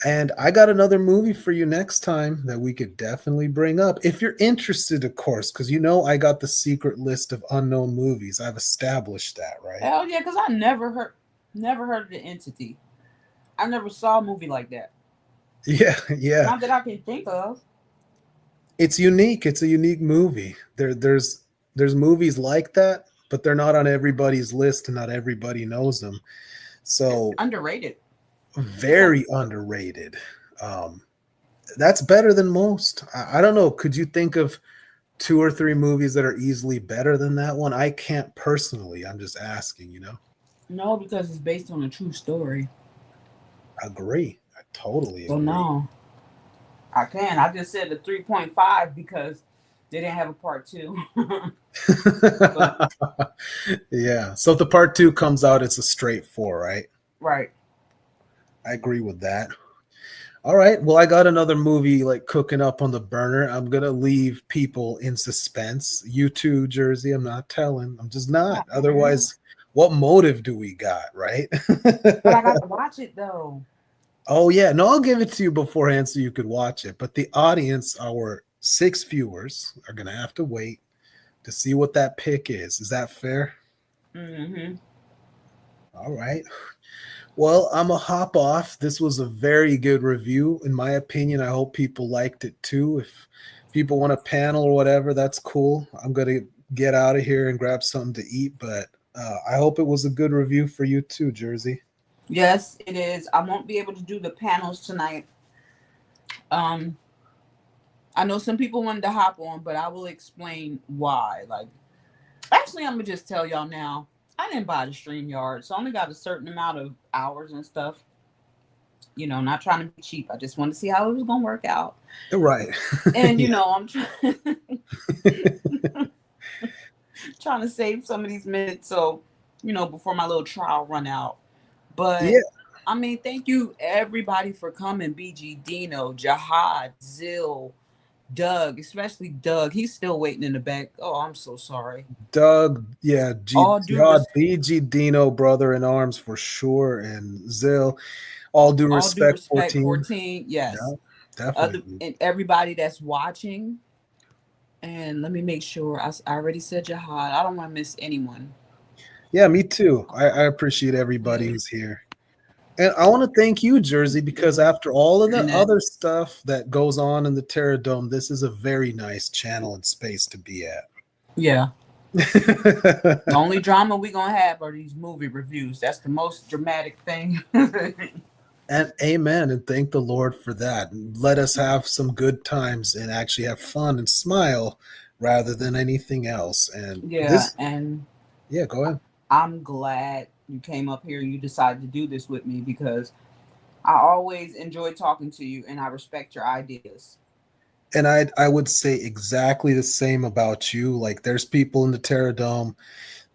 And I got another movie for you next time that we could definitely bring up if you're interested, of course, because I got the secret list of unknown movies. I've established that, right? Hell yeah, because I never heard of the entity. I never saw a movie like that. Yeah, yeah. Not that I can think of. It's unique. It's a unique movie. There's movies like that, but they're not on everybody's list and not everybody knows them. It's So underrated. It's very underrated. Um, that's better than most. I don't know. Could you think of two or three movies that are easily better than that one? I can't personally. I'm just asking. no, because it's based on a true story. Agree. I totally So agree. no, I can. I just said the 3.5 because they didn't have a part two. But Yeah. So if the part two comes out, it's a straight four, right? right. I agree with that. All right. Well, I got another movie like cooking up on the burner. I'm gonna leave people in suspense. You too, Jersey. I'm not telling. I'm just not. Aw. Otherwise, what motive do we got, right? But I got to watch it though. Oh yeah. No, I'll give it to you beforehand so you could watch it. But the audience, our 6 viewers, are gonna have to wait to see what that pick is. Is that fair? Mm-hmm. All right. Well, I'm a hop off. This was a very good review, in my opinion. I hope people liked it too. If people want a panel or whatever, that's cool. I'm gonna get out of here and grab something to eat, but I hope it was a good review for you too, Jersey. Yes, it is. I won't be able to do the panels tonight. Um, I know some people wanted to hop on, but I will explain why. Like, actually, I'm gonna just tell y'all now. I didn't buy the StreamYard, so I only got a certain amount of hours and stuff. Not trying to be cheap. I just wanted to see how it was gonna work out. Right. And Yeah. I'm trying to save some of these minutes, so before my little trial run out. But Yeah. I mean, thank you everybody for coming. BG, Dino, Jihad, Zill, Doug, especially Doug. He's still waiting in the back. Oh, I'm so sorry. Doug, yeah, All due Jihad, res- BG Dino, brother in arms for sure, and Zill. All due all due respect, respect, 14. 14. Yeah, Yes. Other definitely. and everybody that's watching. And let me make sure. I already said Jihad. I don't want to miss anyone. Yeah, me too. I appreciate everybody Yeah. who's here. And I want to thank you, Jersey, because after all of the And that, other stuff that goes on in the Terra Dome, this is a very nice channel and space to be at. yeah. The only drama we gonna have are these movie reviews. That's the most dramatic thing. And amen. And thank the Lord for that. Let us have some good times and actually have fun and smile rather than anything else. And Yeah, and yeah, go ahead. I'm glad you came up here and you decided to do this with me because I always enjoy talking to you, and I respect your ideas. And I would say exactly the same about you. Like there's people in the Terra Dome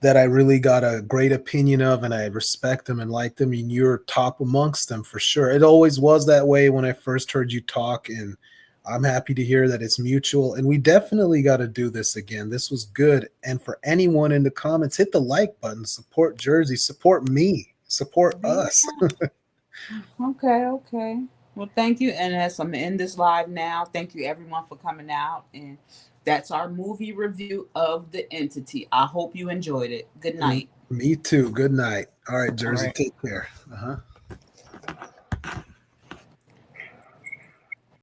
that I really got a great opinion of, and I respect them and like them, and you're top amongst them for sure. It always was that way when I first heard you talk, and I'm happy to hear that it's mutual. And we definitely got to do this again. This was good. And for anyone in the comments, hit the like button, support Jersey, support me, support Yeah. us. Okay, okay. Well, thank you. And as I'm in this live now, thank you everyone for coming out. And that's our movie review of The Entity. I hope you enjoyed it. Good night. Me too. Good night. All right, All Jersey, right. take care. Uh-huh.